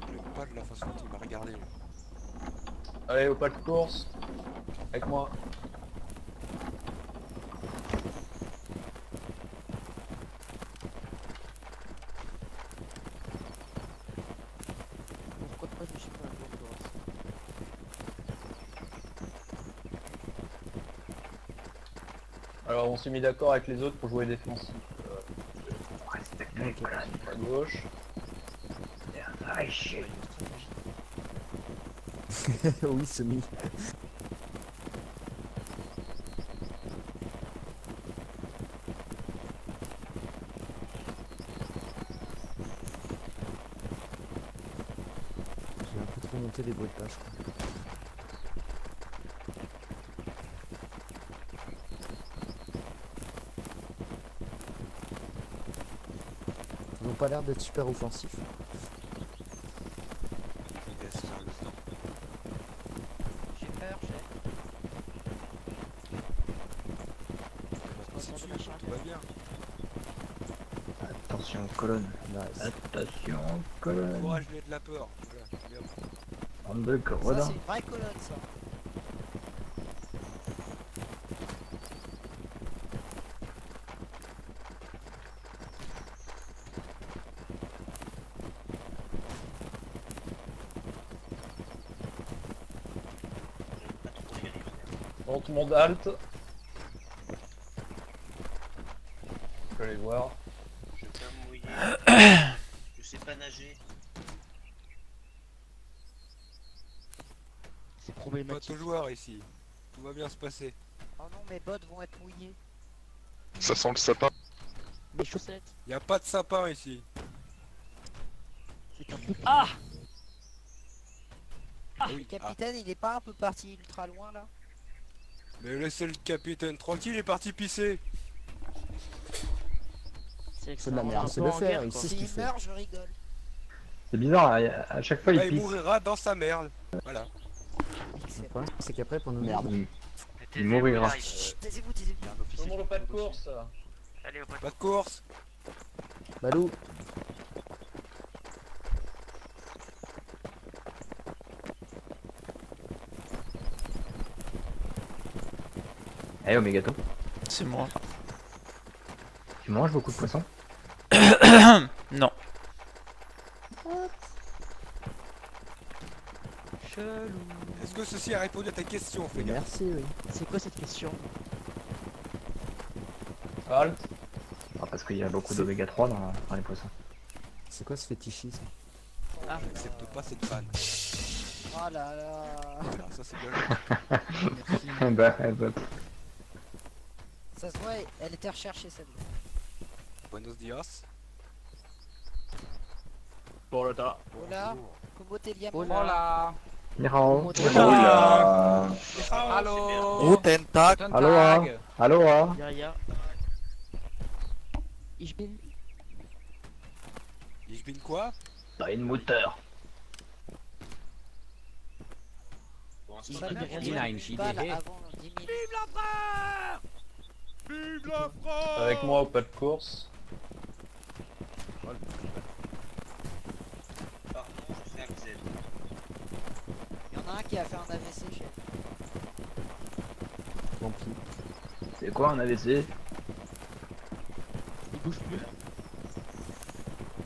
J'aime pas de la façon dont il m'a regardé. Allez, au pas de course. Avec moi. Pourquoi pas je suis pas un joueur de race. Alors, on s'est mis d'accord avec les autres pour jouer défensif. Respecte À gauche. Oui, semi. J'ai un peu trop monté les bruits de page, quoi. Ils n'ont pas l'air d'être super offensifs. Il laisse faire le temps. J'ai peur, chef. Il va se passer dessus, tout va bien. Attention, colonne. Nice. Attention, colonne. Courage, j'ai de la peur. Voilà, bien. Bande de Ça, gredins. c'est une vraie colonne, ça. Bon, tout le monde halte. Je peux aller voir. Je vais pas me mouiller. Je sais pas nager. C'est Pas problématique. de joueur ici. Tout va bien se passer. Oh non, mes bottes vont être mouillées. Ça sent le sapin. Mes chaussettes. Y a pas de sapin ici. C'est un peu... Ah Le oui. capitaine, il est pas un peu parti ultra loin, là? Mais laissez le capitaine tranquille, il est parti pisser. C'est de la merde, c'est le faire, il sait ce qu'il S'il fait. meurt, je rigole. C'est bizarre, à chaque fois Bah, il il pisse. mourra dans sa merde. Voilà. Le Excellent. problème, c'est qu'après, pour nous Merde. merde. Il mourira. Chut, taisez-vous, taisez-vous. Tout le monde au pas de course. Allez, au pas Pas de course. Balou, Eh oh mes gâteaux. C'est moi. Tu manges beaucoup de poissons? Non. Chelou. Est-ce que ceci a répondu à ta question, fais gaffe. merci, oui. C'est quoi cette question? Halte. Ah, parce qu'il y a beaucoup d'oméga 3 dans les poissons. C'est quoi ce fétichisme? Ah, J'accepte pas cette vanne. oh là là. Voilà, ça c'est bien. bah. Ça se voit, elle était recherchée celle-là. Buenos dias. Hola, comment t'es lié? Hola. Nihao. Hola. Allô. Guten Tag. Aloha. Aloha. Ja. Ich bin... Ich bin quoi? T'as une moteur. Pour l'instant, Ich on a bin rien rien dit. dire. Nein, Une j'y balle vais. avant 10 minutes. Vive la frère! Vive la France! Avec moi au pas de course. Pardon, je fais un Z. Il y en a un qui a fait un AVC, chef. Tant pis. C'est quoi un AVC? Il bouge plus.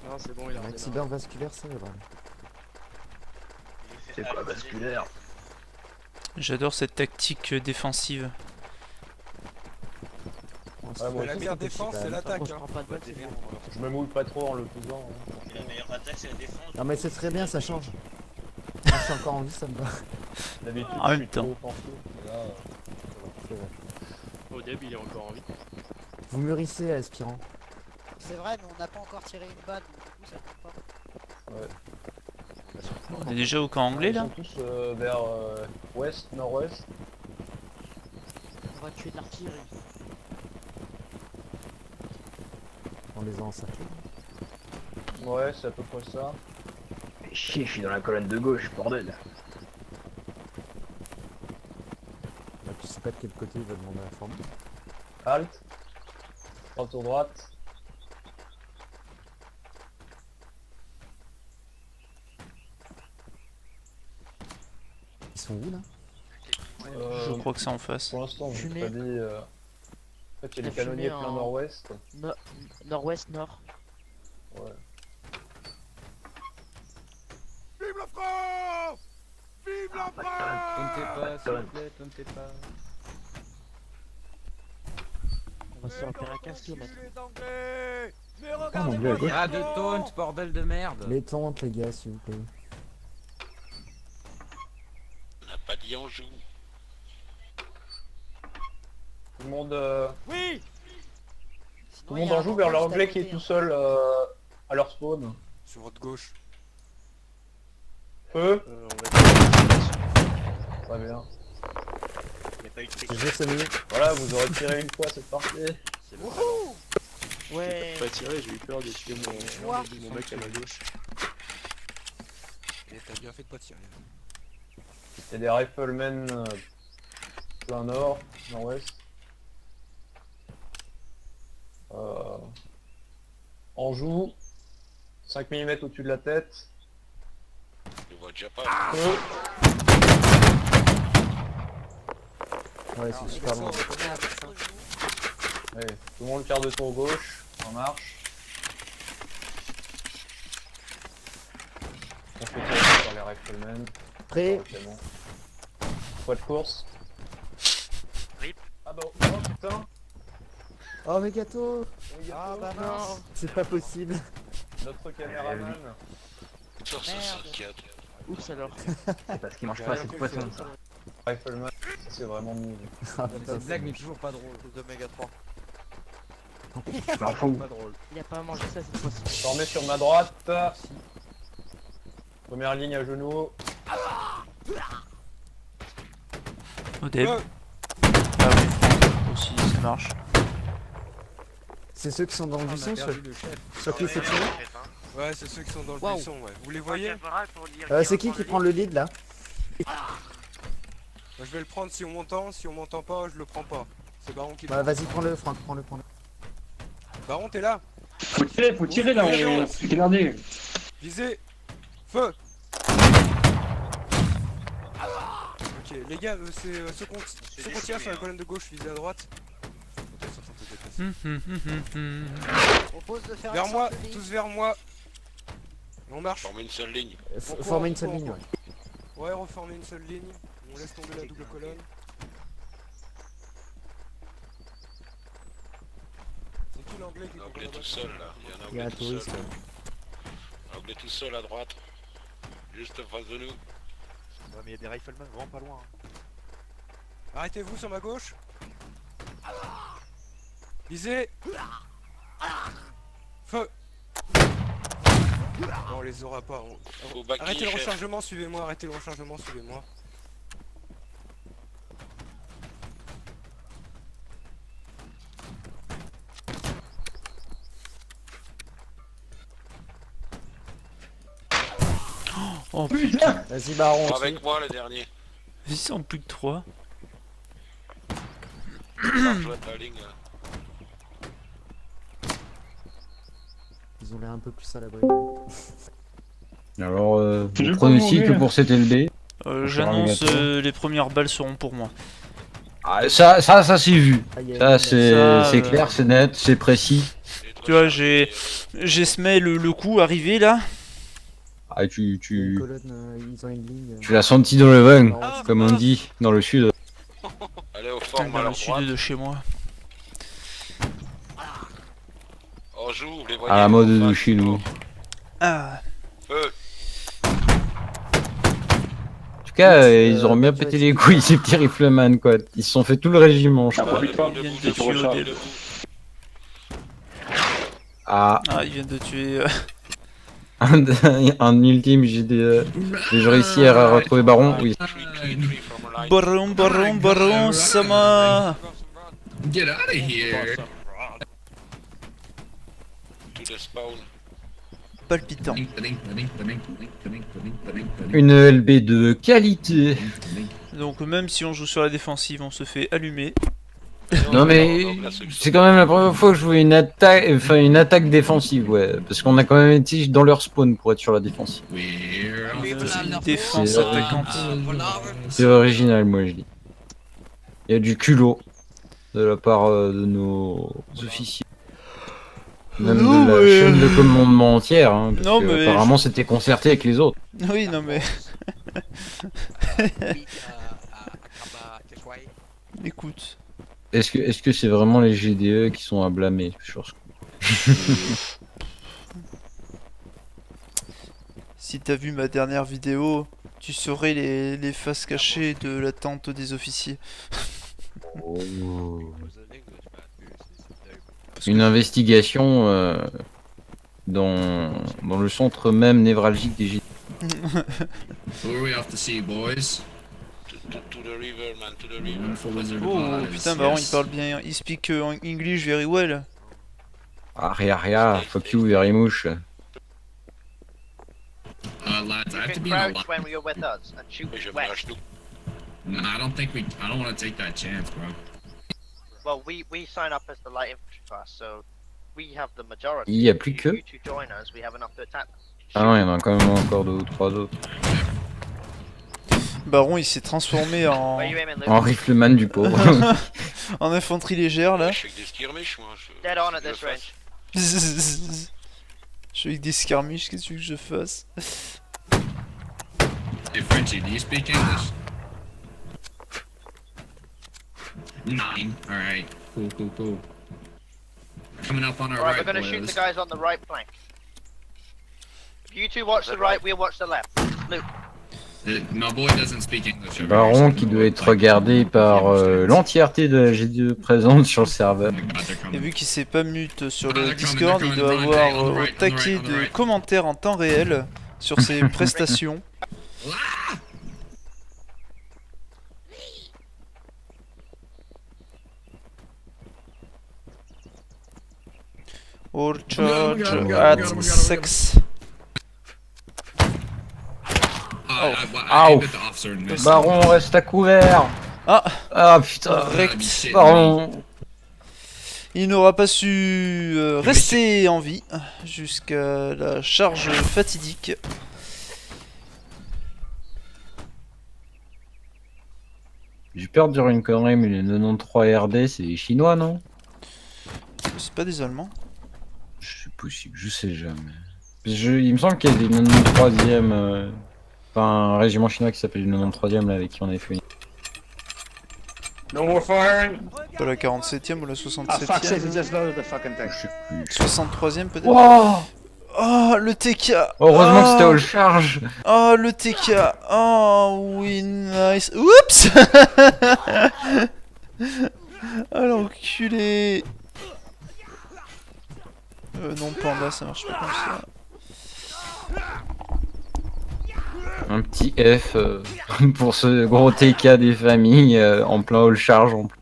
Non, c'est bon, il a Un accident vasculaire cérébral. J'ai fait C'est quoi AVZ. vasculaire? J'adore cette tactique défensive. Ouais, moi La aussi, meilleure ça fait défense, chier, c'est quand même. l'attaque. Bon, je Hein. prends pas de balle, c'est défendre. bon. Je me mouille pas trop en le faisant. hein. Et la meilleure attaque, c'est la défense. Non mais c'est très bien, ça change. Moi, je suis encore en vie, ça me va. D'habitude, En je même suis temps. trop offensif, mais là, C'est vrai. Au début, il est encore en vie. Vous mûrissez, aspirant. C'est vrai, mais on n'a pas encore tiré une balle, donc du coup ça compte pas. On est déjà au camp anglais ils là. sont tous vers ouest, nord-ouest. On va tuer de l'artillerie. On les a encerclés. Ouais, c'est à peu près ça. Fais chier, je suis dans la colonne de gauche, bordel. Bah, Je sais pas de quel côté il va demander la forme. Halt. Retour droite. Ils sont où là? Je crois que c'est en face. Pour l'instant, je vous ai Fumée. pas dit. En fait, il y a La les canonniers fumée plein en- nord-ouest. Nord-ouest, nord. Ouais. Vive la France! Vive la France! On va se faire à 15 km. Les Anglais! Mais Oh mon regardez dieu, à gauche. Ah, de taunt, bordel de merde. Les tentes, les gars, s'il vous plaît. On n'a pas dit Anjou. Tout le monde, Oui. tout le monde en joue vers l'anglais qui est tout seul à leur spawn. Sur votre gauche. Feu. On va Très bien. Il n'y a pas eu de C'est friction. juste celui. Voilà, vous aurez tiré une fois cette partie. C'est bon. Ouais. Pas tiré, j'ai eu peur de tuer mon mec à ma gauche. Et t'as bien fait de pas tirer. Il y a des riflemen plein nord, nord-ouest. Anjou. 5 mm au-dessus de la tête. Je vois déjà pas. Feu. Ouais, c'est super loin. Allez, tout le monde quart de tour gauche, en marche. On fait tirer par les riflemen. Prêt? Ok, bon. Pas de course. Rip. Ah bah, oh putain. Oh, mes gâteaux! Ah bah non. C'est pas possible. Notre caméraman. Sur ce Merde. 5-4. Oups alors. C'est parce qu'il mange pas assez de poisson, ça. Rifleman, c'est vraiment mou. Ah putain, Cette blague n'est toujours pas drôle. D'Oméga 3. Je m'en fous. Pas drôle. Il a pas mangé ça cette fois-ci. Formé sur ma droite. Première ligne à genoux. Au début. Ouais. Ah oui, aussi, ça marche. c'est ceux qui sont dans le On a buisson perdu le chef. sur qui il faut tirer? Ouais, c'est ceux qui sont dans le Waouh. buisson, ouais. Vous les voyez? C'est qui prend le lead là? Moi, je vais le prendre si on m'entend. Si on m'entend pas, je le prends pas. C'est Baron qui le Bah, vas-y, prends-le, Franck, prends-le. Baron, t'es là? Faut tirer là, on... Regardez. Visez. Feu. Ok, les gars, c'est ceux qu'on tire sur la colonne de gauche, visez à droite. Ok, ça, ça peut dépasser. Je propose de faire Vers une moi, sorte de ligne. tous vers moi. On marche. Former une seule ligne. Former une seule ligne, ouais. Ouais, reformer une seule ligne. On laisse tomber la double colonne. C'est qui l'anglais qui L'anglais comprend tout là-bas? seul là. Il y a un Il y a un anglais tout touriste. seul. Ouais. L'anglais tout seul à droite. Juste en face de nous. Ouais, mais il y a des riflemen vraiment pas loin. Arrêtez-vous sur ma gauche. Visez. Feu. Non, on les aura pas. Faut baquer, Arrêtez le chef. rechargement, suivez-moi. Arrêtez le rechargement, suivez-moi. Oh putain, Vas-y, Baron. tire. Avec moi le dernier. ils sont plus que 3. Marche la ligne. là. Ils ont l'air un peu plus à l'abri. Alors, vous pronostic pour cet LD. J'annonce les premières balles seront pour moi. Ah, ça c'est vu. Ah, il y a Ça une- c'est clair, c'est net, c'est précis. Les trois Tu vois, chargés, j'ai semé le coup arrivé là. Ah, il y a une colonne, ils ont une ligne. tu l'as senti dans le vent, Baron, comme on dit dans le sud. Allez au forme à Dans leur le sud droite. de chez moi. Anjou, vous les voyez. À la mode en de face. chez nous. Ah, Feu. En tout cas, ils auront bien pété les couilles ces petits rifleman quoi. Ils se sont fait tout le régiment, je crois. Debout, ils viennent de debout, tuer debout, Odette. debout. Ah, ils viennent de tuer. un ultime, j'ai réussi à retrouver Baron. Oui. Three from a line. Baron, sama. Get out of here. To the spawn. palpitant. Une LB de qualité. Donc même si on joue sur la défensive, on se fait allumer. Non mais c'est quand même la première fois que je vois une attaque défensive, ouais, parce qu'on a quand même été dans leur spawn pour être sur la défensive. Une défense C'est attaquante. C'est original, moi je dis. Il y a du culot de la part de nos officiers. Même Non, de la mais- chaîne de commandement entière, hein, parce Non, que mais apparemment c'était concerté avec les autres. Oui, non mais écoute. Est-ce que c'est vraiment les GDE qui sont à blâmer sur ce coup? Si t'as vu ma dernière vidéo, tu saurais les faces cachées de la tente des officiers. Une investigation dans le centre même névralgique des GDE. Who are we off to see, boys? To the river, man, to the river. Wonderful Wizard of Oh Oz, putain, Baron il yes. parle bien, il speak English very well. Aria, fuck you very much. Lads, I have to be in a lot. when you're with us and shoot Oui, je me west. lâche tout. No, I don't want to take that chance, bro. Well, we sign up as the light infantry class, so we have the majority. Il y a plus que. You two join us, we have enough to attack them. Ah non, il y en a quand même encore 2 ou 3 autres. Baron il s'est transformé en, Where you aiming, Luke? En rifleman du pauvre. en infanterie légère là. Je fais que des skirmish, moi. Dead on at je this fais. range. Je suis avec des skirmishes, qu'est-ce que tu veux que je fasse? Hey, Frenchie, do you speak English? 9. Alright. Cool. Coming up on our Alright, right, we're gonna shoot the boys. guys on the right flank. You two watch the right, we'll watch the left. Luke. My boy doesn't speak English. over here, so Baron I'm qui gonna doit être like- regardé par l'entièreté de la GDE présente sur le serveur. Oh my God, they're Et coming. vu qu'il s'est pas mute sur Ah, le they're coming, Discord, they're il coming, doit they're avoir on the au right, on the taquet right, on the de right. commentaires en temps réel sur ses prestations. Ah! Or got him, charge we got him, we at got him. 6. I Ow. hit the officer and missed. Baron reste à couvert. Ah, Ah putain. correct. Baron. Il n'aura pas su rester en vie jusqu'à la charge fatidique. J'ai peur de dire une connerie, mais les 93 RD c'est les Chinois, non? C'est pas des Allemands. C'est possible, je sais jamais. Il me semble qu'il y a des 93e. Enfin, un régiment chinois qui s'appelle le 93e là, avec qui on avait fait une. No more firing! Pas la 47ème ou la Ah, fuck's sake, 67ème. we just loaded the fucking thing. Je sais plus. 63ème peut-être. Wow. Oh le TK. Heureusement que c'était Oh. all charge. Oh le TK. Oh oui nice. Oups. Oh l'enculé. Non panda ça marche pas comme ça. Un petit F pour ce gros TK des familles en plein all charge. En plus.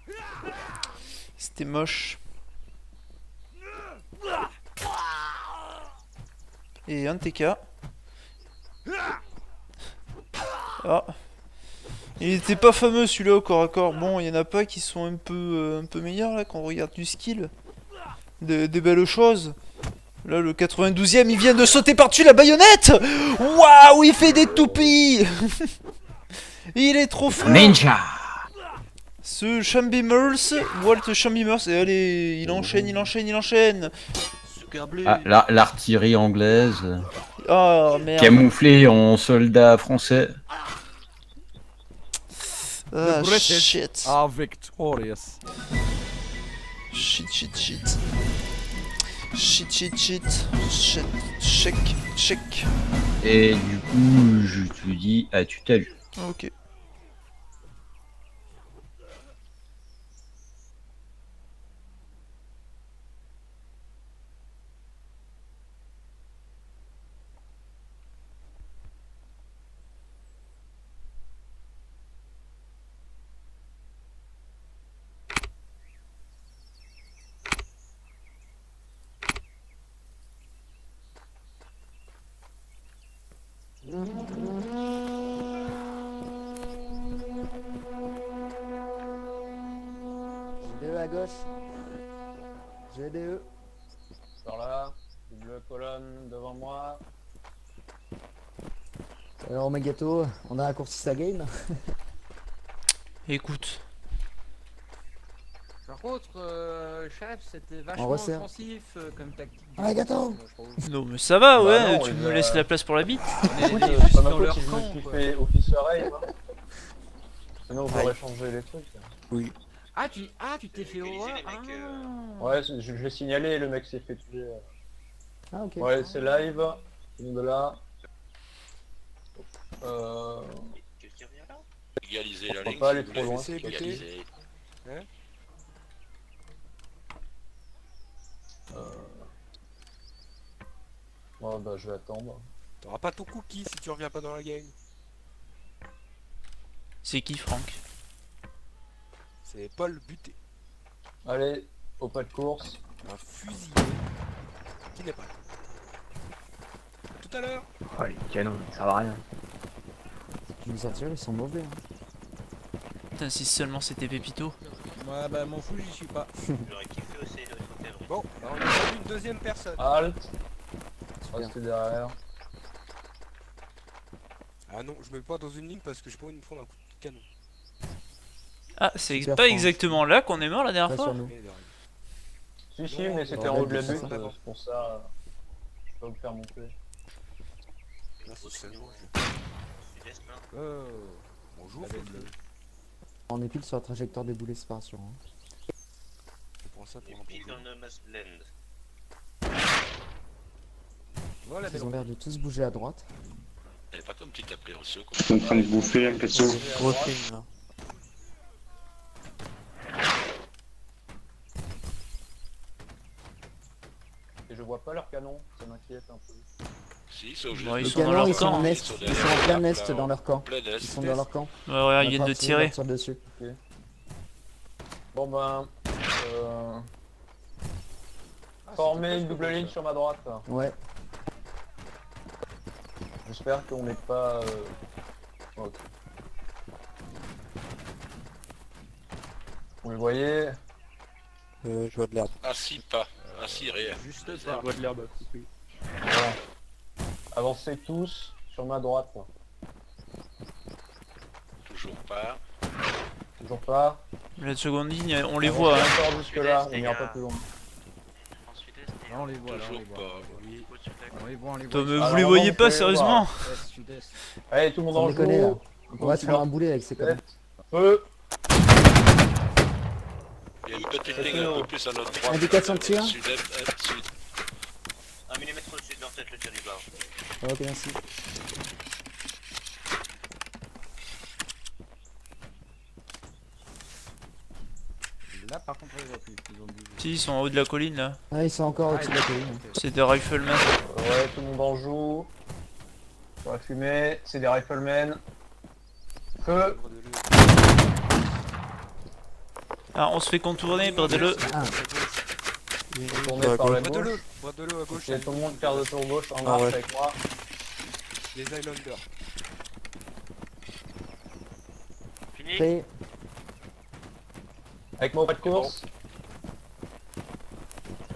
C'était moche. Et un TK. Ah. Il était pas fameux celui-là au corps à corps. Bon, il y en a pas qui sont un peu meilleurs là quand on regarde du skill. Des belles choses. Là, le 92ème, il vient de sauter par-dessus la baïonnette. Waouh, il fait des toupies. Il est trop fort. Ninja. Ce Chambimers, Walt Chambimers, et allez, il enchaîne. Ah, l'artillerie anglaise, Oh merde. camouflée en soldat français. Ah, The British shit. are victorious. Shit. Check. Et du coup, je te dis à tu t'as vu. Ok. DE à gauche. J'ai DE. Par là, double colonne devant moi. Alors Megato, on a raccourci sa game. Écoute, Par contre, chef, c'était On vachement resserre. offensif comme tactique. Ah, Megato. non mais ça va, Bah ouais, non, tu on me les a- laisses la place pour la bite. Écoute, est c'est juste pas ma dans faute leur si je me camp, suis quoi. fait officer rave. Hein. Sinon, on pourrait changer les trucs. Ah, tu t'es fait au Ouais, je l'ai signalé, le mec s'est fait tuer. Ah, ok. Ouais, c'est live. Tout le monde est là. Quelqu'un vient là Égaliser la Pourquoi ligne. pas si aller vous trop voulez. loin, c'est pété. Égaliser. Bon, bah, je vais attendre. T'auras pas ton cookie si tu reviens pas dans la gang. C'est qui Franck? C'est Paul buté. Allez, au pas de course. Un fusillé qui n'est pas là. Tout à l'heure. Oh, les canons, ça sert à rien. Je vais sortir, ils sont mauvais. Hein. Putain, si seulement c'était Pépito. Ouais, bah m'en fous, j'y suis pas. J'aurais kiffé aussi de sauter. Bon, bah, on a perdu une deuxième personne. Halt. Super. Restez derrière. Ah non, je me mets pas dans une ligne parce que j'ai pas envie de me prendre un coup de canon. Ah, c'est Super pas Franck. exactement là qu'on est mort la dernière Pas fois? sur nous. Mais de rien. Si, si, Non, mais c'était non, en haut de la c'est butte, ça. c'est pour ça. Je peux vous faire monter. Là, c'est seulement, Sud-est, non bonjour, Allez, Fauve. On est pile sur la trajectoire des boulets séparation. Hein. Je prends ça pour un Pile bonjour. dans le must land. Voilà, Ils ont l'air de tous bouger à droite. T'avais pas comme petite appréhension quoi. Je suis en train de bouffer un peu. Gros film là. Et je vois pas leur canon, ça m'inquiète un peu. Si, sauf juste Bon, ils Les sont dans canons, leur ils sont camp, en hein. est. Ils Ils sont sont derrière en plein là, est là, dans leur camp. Plein est. Ils sont dans leur camp. Ouais, regarde, ils On viennent a de pas tirer. sur le dessus. Bon ben... Former une double ligne sur ma droite. Ouais. J'espère qu'on n'est pas... ok. Vous le voyez? Je vois de l'herbe. Assis pas. Assis rien. Juste pas. Je vois de l'herbe à couper. Voilà. Avancez tous sur ma droite. Quoi. Toujours pas. Toujours pas. La seconde ligne, on les Avancez voit. Hein. encore jusque là, on les n'ira gars. pas plus loin. En sud-est, Là, on les voit, là, on Toujours les voit. pas. Oui. au sud-est. On les voit, on les Toi, voit. mais Alors, vous les avant, voyez vous pas pouvez sérieusement? Est, sud-est. Allez, tout le monde Sans en déconner là. joue. On pourrait se prendre un boulet avec ces conneries. Feu. Il y a une petite ligne un peu plus à notre droite. Indication de tir. Sud-est, sud. 1 mm au sud, dans tête le tir du bas. Ok, merci. Là, par contre, on les voit plus. Ils ont bougé. Si, ils sont en haut de la colline là. Ah, ils sont encore au-dessus de la colline. C'est des riflemen. Ouais, tout le monde en joue. Sur la fumée, c'est des riflemen. Feu. Ah, on se fait contourner, perdez-le. Ah, Tourné par la Bras de gauche. l'eau, bras de l'eau à gauche. Et tout le monde faire de tour gauche en Ah marche ouais. avec moi. Les Islanders. Fini. prêt. Avec moi au pas de course.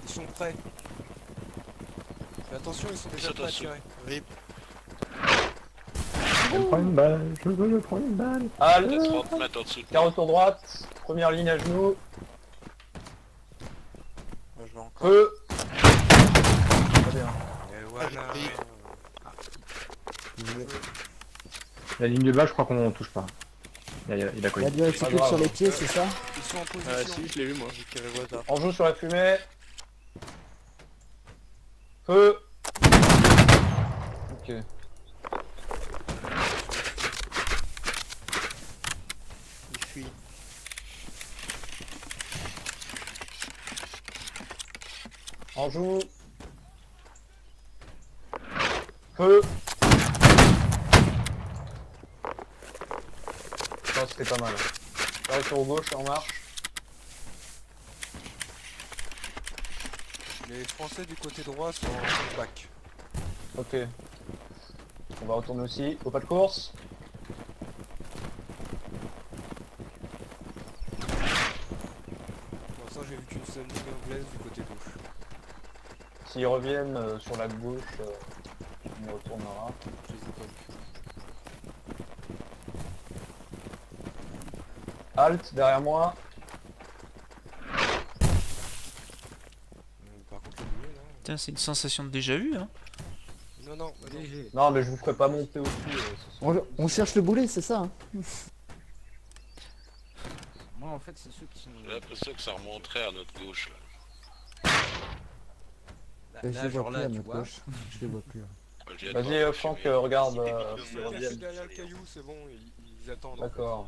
Ils sont prêts. Mais attention, ils sont déjà prêts à tirer. Je prends une balle, je prends une balle. Halt. 30 mètres en dessous. de Quart nous. retour droite. Première ligne à genoux. Je vais encore. Feu. Très bien. Et voilà. La ligne de bas, je crois qu'on touche pas. Il y a la Il y a colline. du réticule grave. sur les pieds, c'est ça? Ils sont en Ah, position. si, je l'ai vu, moi. J'ai tiré au hasard. On joue sur la fumée. Feu. Ok. Ils fuient. On joue. Feu. Non, c'était pas mal. Là, sur gauche, en marche. Les Français du côté droit sont en back. Ok. On va retourner aussi. Au pas de course. j'ai vu qu'une seule ligne anglaise du côté gauche. S'ils reviennent sur la gauche, on y retournera. Je les ai pas vus. Halt derrière moi. Par contre, le milieu, là. Putain, c'est une sensation de déjà vu, hein. Non, non, bah non. DG. Non, mais je vous ferai pas monter au-dessus. On cherche le boulet, c'est ça hein. Moi, en fait, c'est ceux qui sont. J'ai l'impression que ça remonterait à notre gauche. Là. Je Là, les vois genre plus là, à tu notre vois. gauche. Je les vois plus. Là. Moi, je viens de Vas-y, voir Franck, fumer. regarde s'ils Cassé reviennent. derrière le caillou, c'est bon, ils attendent. D'accord.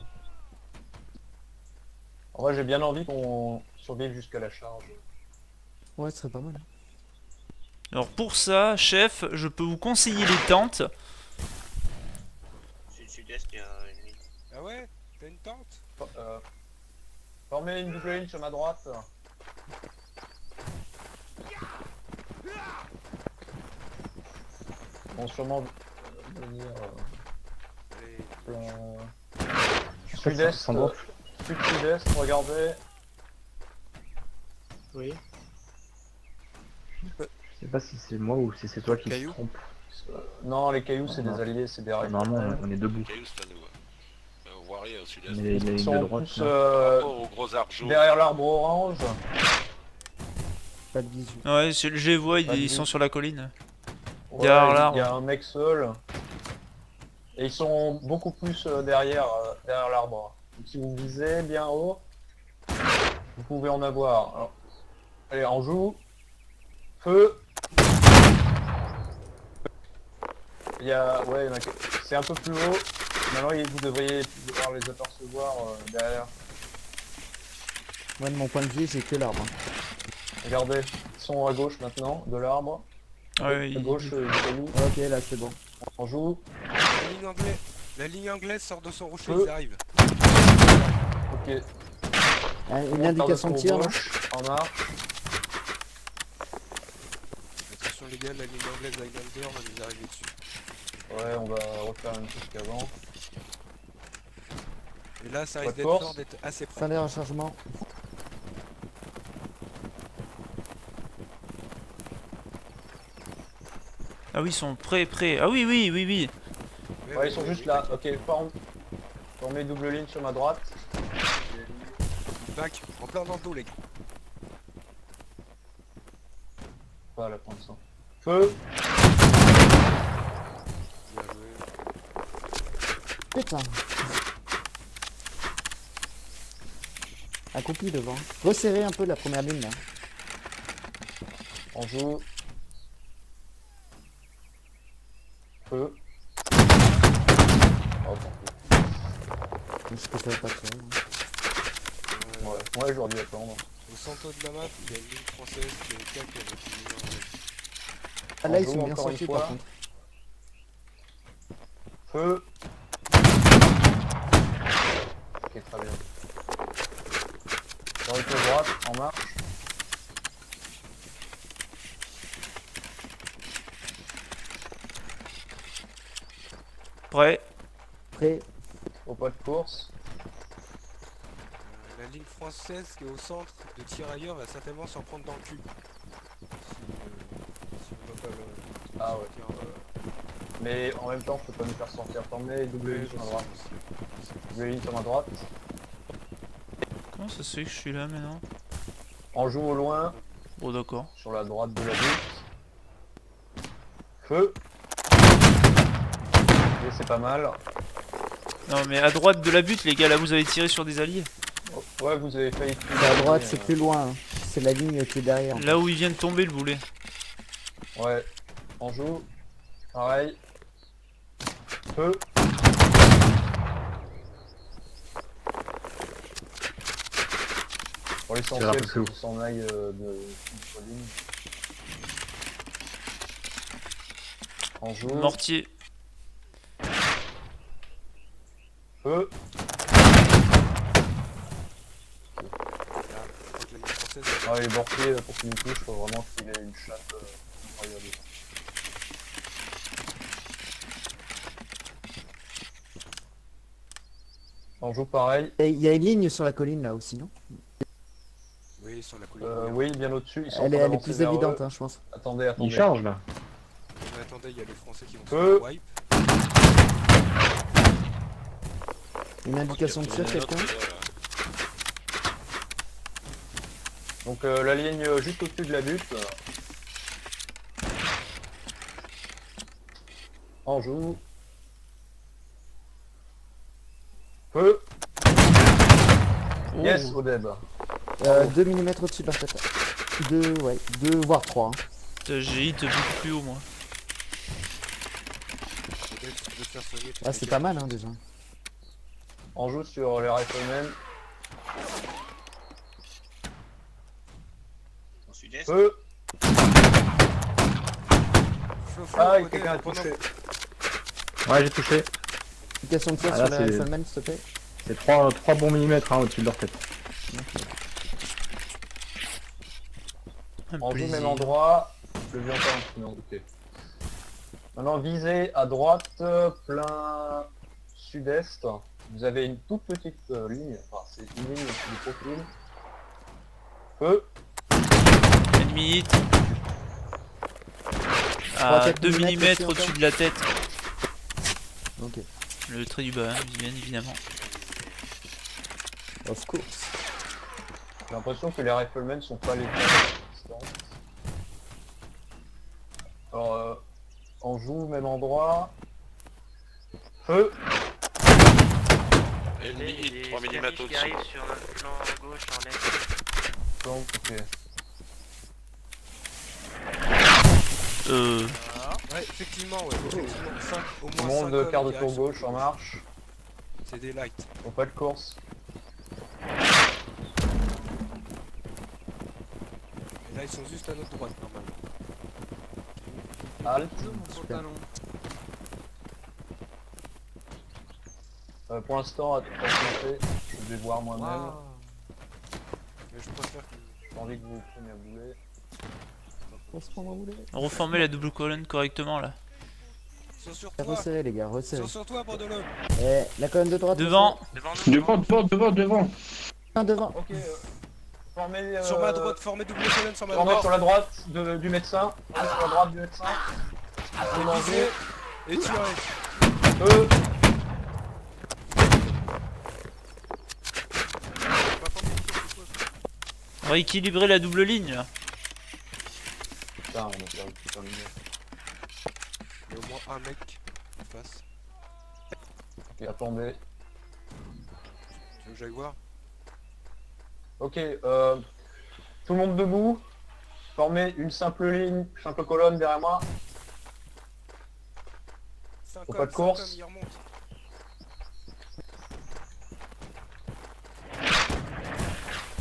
En vrai, j'ai bien envie qu'on survive jusqu'à la charge. Ouais, ce serait pas mal. Alors pour ça, chef, je peux vous conseiller les tentes. Sud-est, il y a une ligne. Ah ouais? T'as une tente? Formez une double ligne sur ma droite. Ils vont sûrement venir Allez. sud-est, Sandro. sud-sud-est, regardez. Oui. Je sais pas si c'est moi ou si c'est toi qui te Caillou. trompe. Non, les cailloux, c'est Non. des alliés, c'est des rifles. Normalement, on est debout. Caillou, c'est à nous. On voit rien au sud-est. Mais la Ils ligne de sont droite, tous là. Par rapport aux gros argeaux. derrière l'arbre orange. Pas de visu. Ouais, je les vois, Pas de ils vue. sont sur la colline. Ouais, Derrière il l'arbre. y a un mec seul. Et ils sont beaucoup plus derrière l'arbre. Donc, si vous visez bien haut, vous pouvez en avoir. Alors, allez, on joue. Feu. Il y a... Ouais, il y en a c'est un peu plus haut. Maintenant, vous devriez pouvoir les apercevoir derrière. Moi, de mon point de vue, j'ai que l'arbre. hein. Regardez, ils sont à gauche maintenant de l'arbre. Ouais, À ils- gauche, du caillou. Ok, là, c'est bon. On joue. La ligne anglaise sort de son rocher, Feu. ils arrivent. Ok. Une indication de tir, là. En marche. Attention les gars, la ligne anglaise avec Hunter, on va nous arriver dessus. Ouais, on va refaire une chose qu'avant. Et là, ça Pas risque de d'être force. fort d'être assez près. Fin des rechargements. Ah oui, ils sont prêts. Ah oui, oui, oui, oui. Ouais, ils sont juste là. Ok, formez double ligne sur ma droite. Back, en plein dans le dos les gars. Voilà pour l'instant. Feu. Bien joué. Putain. Accroupi devant. Resserrez un peu la première ligne, là. On joue. Feu. Oh, tant pis. Je préfère pas tirer. Ouais, j'aurais dû attendre. Au centre de la map, il y a une ligne française qui est au tac avec une ligne anglaise. Ah là, On ils joue sont bien encore une sortis, fois. par contre. Feu. Ok, très bien. Sur la droite, en marche. Prêt. Prêt. Au pas de course. La ligne française qui est au centre de tirailleurs va certainement s'en prendre dans le cul. Si on va pas le... Ah ouais. Mais en même temps, je peux pas nous faire sortir. Formez double ligne sur ma droite. Double ligne sur ma droite. Comment ça se fait que je suis là maintenant? On joue au loin, Bon, d'accord. sur la droite de la butte. Feu. Et c'est pas mal. Non, mais à droite de la butte, les gars, là vous avez tiré sur des alliés. Oh, ouais, vous avez failli. À droite, c'est plus loin. hein. C'est la ligne qui est derrière. Là où il vient de tomber le boulet. Ouais. On joue. Pareil. Feu. Pour C'est l'essentiel, un peu c'est flou. qu'on s'en aille de notre ligne. On joue. Mortier. Feu. Je crois que la ligne française... Ah, les mortiers, pour qu'il nous touche, faut vraiment qu'il ait une chatte incroyable. On joue pareil. Et il y a une ligne sur la colline, là, aussi, non? Oui, sur la colline. Oui, bien au-dessus. Ils sont Elle en train est d'avancer plus vers évidente, eux. hein, je pense. Attendez, Il attendez. charge là. Mais attendez, il y a les Français qui vont se Eux. faire wipe. Une indication de tir, quelqu'un? Donc la ligne juste au-dessus de la butte. En joue. Feu. Oh. Yes, Odeb. 2 mm au-dessus de leur tête. 2, ouais, 2 voire 3. Putain, j'ai hit beaucoup plus haut moi. Peut-être que tu peux te faire soigner, tu Ah, fais c'est gaffe. pas mal, hein, déjà. En joue sur les riflemen. Au sud-est. Feu. Flo, Ah, Odeb, quelqu'un a pendant- touché. Ouais, j'ai touché. Indication de tir Ah, sur là, les c'est- riflemen, s'il te plaît. C'est 3 bons millimètres hein, au-dessus de leur tête. Un En joue, même plaisir. endroit. Je vis encore un petit non, ok. Maintenant, visez à droite, plein sud-est. Vous avez une toute petite ligne. Enfin, c'est une ligne au-dessus du profil. Feu. Ennemi hit. Trois, À quatre 2 millimètres mm aussi au-dessus de la tête. Ok. Le trait du bas, hein, bien évidemment. Of course. J'ai l'impression que les riflemen sont pas les Alors, on joue même endroit. Feu. Ennemi hit 3 mm qui au-dessus. arrivent sur notre flanc gauche en est. Donc, ok. Ouais, effectivement, ouais. Effectivement, 5, au Tout le moins 5 monde quart de tour gauche en marche. C'est des lights. Faut pas de course. Et là, ils sont juste à notre droite, normalement. Halt. Super. Pour l'instant, à patienter. Je vais voir moi-même. Mais je préfère que... J'ai envie que vous preniez à bouler. On se prend un boulet. Reformer la double colonne correctement là. Ils sont sur toi. Resserrez, les gars, Ils resserrez. sont sur toi, Bordelot. Eh, la colonne de droite. Devant. Devant nous. Devant. Un devant. Ok, formez... Sur ma droite, formez double colonne sur ma Formez droite. sur la droite du médecin. Formez sur la droite du médecin. Vous mangez. Et tirez. Feu. On va équilibrer la double ligne là. Putain, on a perdu tout un milieu. Il y a au moins un mec en face. Ok, attendez. Tu veux que j'aille voir? Ok, tout le monde debout. Formez une simple ligne, simple colonne derrière moi. 5 Faut pas de course. il remonte.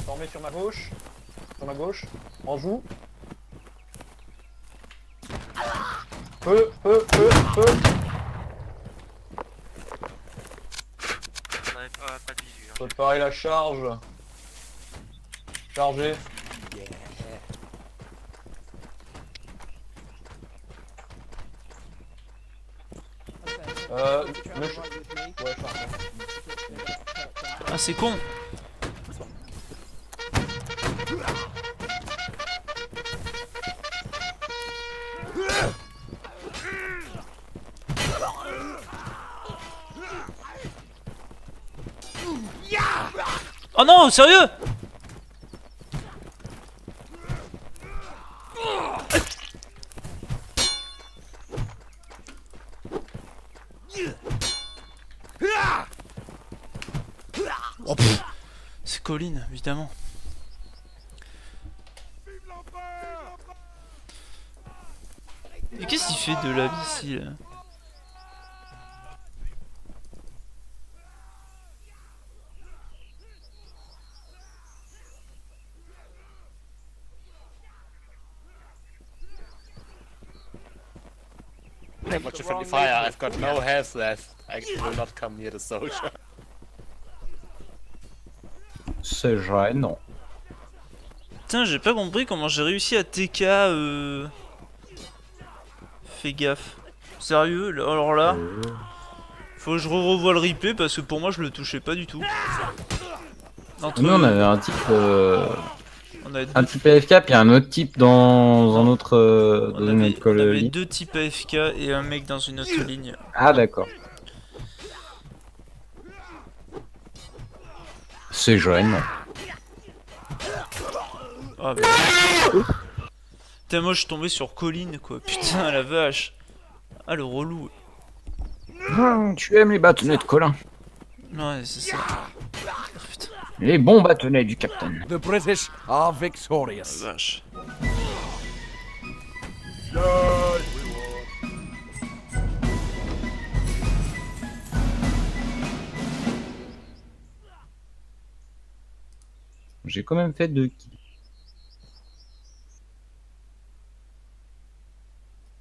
Formez sur ma gauche. Sur ma gauche. En joue. Feu. On avait pas de visu. Hein. Préparez la charge. Chargez. Ouais, chargez. Ah c'est con. Oh non, sérieux? Oh, pff. C'est Colin, évidemment. Et qu'est-ce qu'il fait de la vie ici là? Much friendly fire, I've got no health left. I will not come near the soldier. C'est gênant. Putain, j'ai pas compris comment j'ai réussi à TK. Fais gaffe. Sérieux, là, alors là. Faut que je revoie le replay parce que pour moi je le touchais pas du tout. Entre... Nous on avait un type a Un deux, type AFK, puis un autre type dans un autre on dans une avait, autre on avait ligne. 2 types AFK et un mec dans une autre ligne. Ah d'accord. C'est jeune. Ah bah. Putain, moi je suis tombé sur Colline quoi, putain la vache. Ah le relou. Tu aimes les bâtonnets de Colin. Ouais, c'est ça. Oh, putain, Les bons bâtonnets du capitaine. The British are la victorious. vache. J'ai quand même fait 2 kills.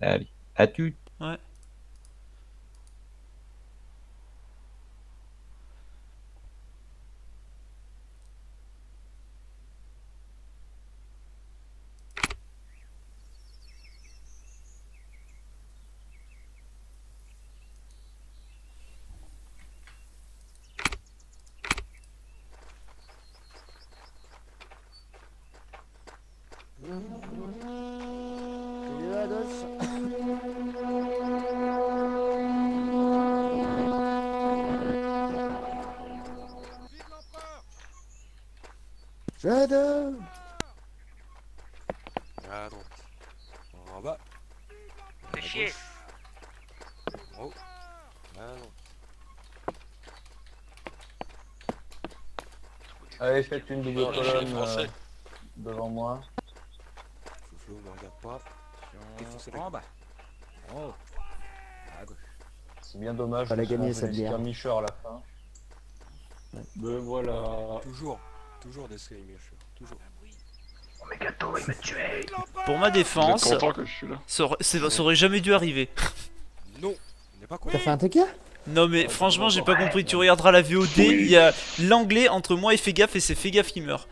Allez, à tu. Ouais. Salut Ados. Shadow. À droite. En bas. Fais chier. En haut. À droite. Allez, faites une double Non, je suis colonne français. devant moi. Flouflou, me regarde pas. Défoncez les En bas. En haut. À gauche. C'est bien dommage. Fallait parce qu'on gagner fait cette des guerre. skirmishers à la fin. Ben voilà. Toujours des skirmishers. Toujours. Pour ma défense, que je suis là. ça aurait jamais dû arriver. Non, on n'est pas con. T'as fait un TK? Non mais franchement j'ai pas compris, tu regarderas la VOD, il y a l'anglais entre moi et Fais gaffe et c'est Fais gaffe qui meurt.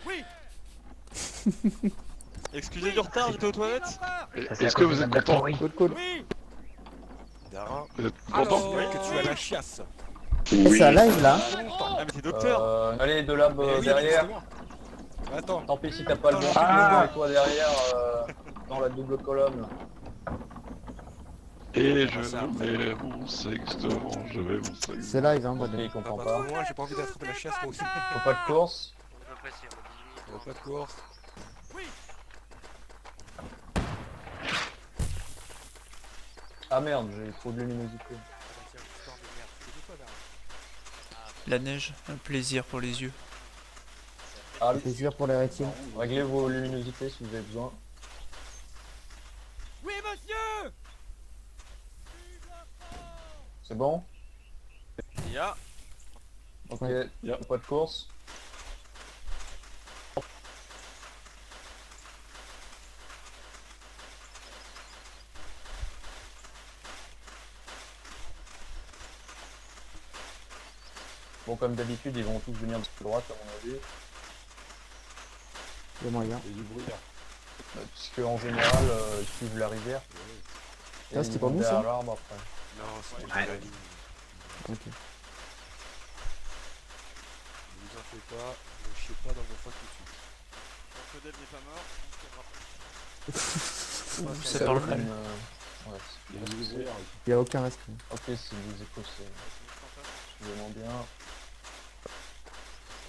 Excusez du retard, j'étais aux toilettes. Est-ce que vous êtes content? Cool. Dara, Vous êtes alors que tu as la chiasse. C'est un live là. Ah mais t'es docteur. Allez, de lab Eh oui, derrière. excuse-moi. Attends. Tant pis si t'as pas le bon Ah. et toi derrière dans la double colonne. Et je mets mon sextant, je mets mon sextant. C'est live hein, Ok, bonne il On va comprend pas pas. trop loin, j'ai pas envie d'attraper la chiasse moi aussi. Faut pas de course. Pas de course. Ah merde, j'ai trop de luminosité. La neige, un plaisir pour les yeux. Ah, Plaisir pour les rétines. réglez vos luminosités si vous avez besoin. Oui, monsieur. C'est bon? Ya. Ok, Ouais. pas de course. Bon, comme d'habitude, ils vont tous venir de droite à mon avis. Il y a moyen. Puisque en général, ils suivent la rivière. Et Ah, c'était ils pas vont nous, derrière ça l'arbre après. Non, c'est pas la ligne. Ok. Ne vous en faites pas, ne chiez pas dans vos fois tout de suite. Codel n'est pas mort, Ça parle mal. Ouais, Il y a aucun respect. ok, c'est des écossais. Excusez-moi bien.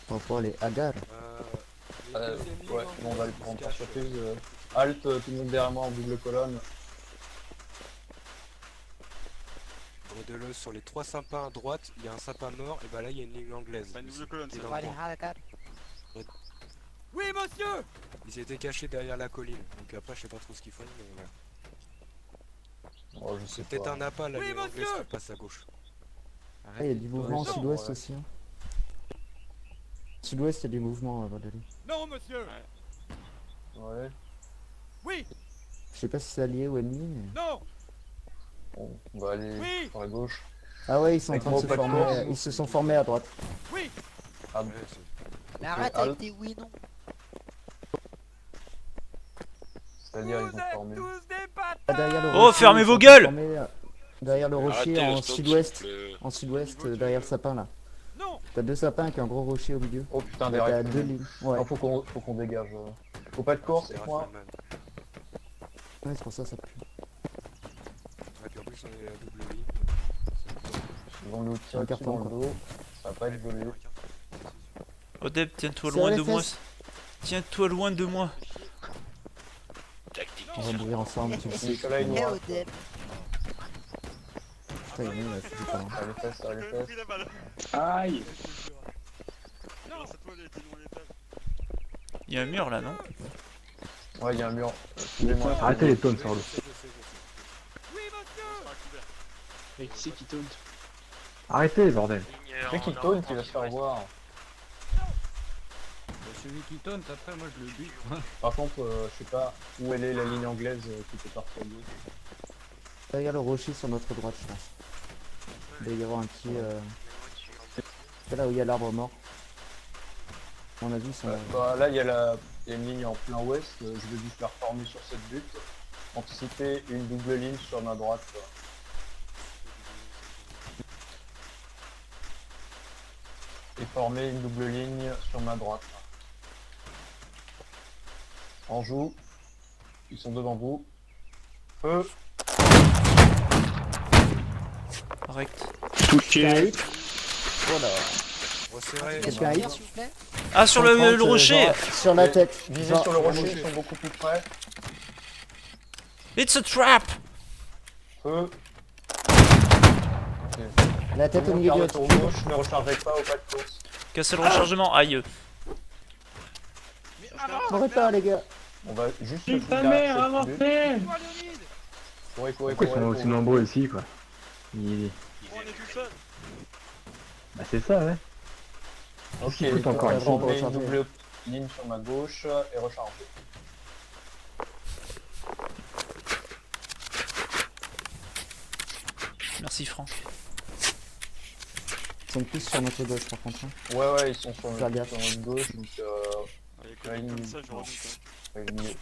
Par rapport à les hagards. Ouais, bon, on va le prendre par surprise. Halt, tout le monde derrière moi en double colonne. Bredeleuse, sur les 3 sapins à droite, il y a un sapin mort, et bah là il y a une ligne anglaise. Une double colonne, C'est quoi les hagards? Oui, monsieur. Ils étaient cachés derrière la colline, donc après je sais pas trop ce qu'ils font, mais voilà. Oh, je sais C'est peut-être pas. un appât là, Oui, les anglaises monsieur. qui passent à gauche. Ah, il y a du mouvement au Ouais, sud-ouest ouais. aussi. Hein. Sud-ouest, il y a du mouvement, Valérie. Non, monsieur. Ouais. Oui. Je sais pas si c'est allié ou ennemi, mais... Non. Bon, on va aller Oui. sur la gauche. Ah ouais, ils sont en Avec train de moi, se pas de former. course. Ils se sont formés à droite. Oui. Ah, Ouais, c'est- Mais arrête halt. avec tes oui non. c'est-à-dire ils vont former. Ah, derrière le Oh, rocher, fermez ils vos sont gueules formés, derrière le rocher Arrêtez en le stop, sud-ouest. s'il vous plaît. En sud-ouest, derrière le sapin là. Non. T'as deux sapins avec un gros rocher au milieu. Oh putain, T'as derrière. deux lignes. Ouais. Non, faut qu'on dégage. Au pas de course, C'est et moi. Rifleman. Ouais, c'est pour ça, ça pue. Ouais, puis en plus, on est à double ligne. Ils vont nous tirer Un dessus carton, dans le quoi. dos. Ça va pas être joli. Odeb, tiens-toi Serre loin les de moi. fesses. Tiens-toi loin de moi. On va mourir ensemble, tu le sais. Nicolas, il nous Eh, rate. Odeb. Putain, il est nul, là, c'est différent. Ah, les fesses, ah, les fesses. Aïe. Il y a un mur là, non? Ouais, il y a un mur. Suivez-moi. Arrêtez les taunts sur l'eau. Oui, monsieur. Mais qui c'est qui taunt? Arrêtez, bordel. Celui qui taunt, il va se faire voir. Celui qui tonne, après, moi je le bute. Par contre, je sais pas où elle est la ligne anglaise qui était partie à gauche. Derrière le rocher sur notre droite, je pense. Il doit y avoir un petit... C'est là où il y a l'arbre mort. À mon avis, ils sont... Bah, là, il y a une ligne en plein ouest. Je vais juste la reformer sur cette butte. Anticiper une double ligne sur ma droite. Quoi. Et former une double ligne sur ma droite. En joue. Ils sont devant vous. Feu. Correct. Touché. Voilà. Resserré. Quelqu'un hit S'il vous plaît. Ah, sur le rocher! Sur la tête. Visez Genre, sur le rocher, ils sont beaucoup plus près. It's a trap! Feu. La tête au Tout le milieu monde du garde la tour gauche, ne rechargez pas au pas de course. Casser le rechargement, aïe. M'arrête pas, les gars. On va juste Nique se ta foutre mère, derrière cette butte. avancez. Courez, courez, Pourquoi ils sont courez, aussi nombreux ici, quoi? On est tout seul. Bah c'est ça, ouais. Ok, Écoute, on encore va ici. former une Recharger. double ligne sur ma gauche et recharger. Merci Franck. Ils sont plus sur notre gauche, par contre. Hein. Ouais, ouais, ils sont sur Faire gaffe. notre gauche, donc Allez, là, ils comme nous ça, je redoute.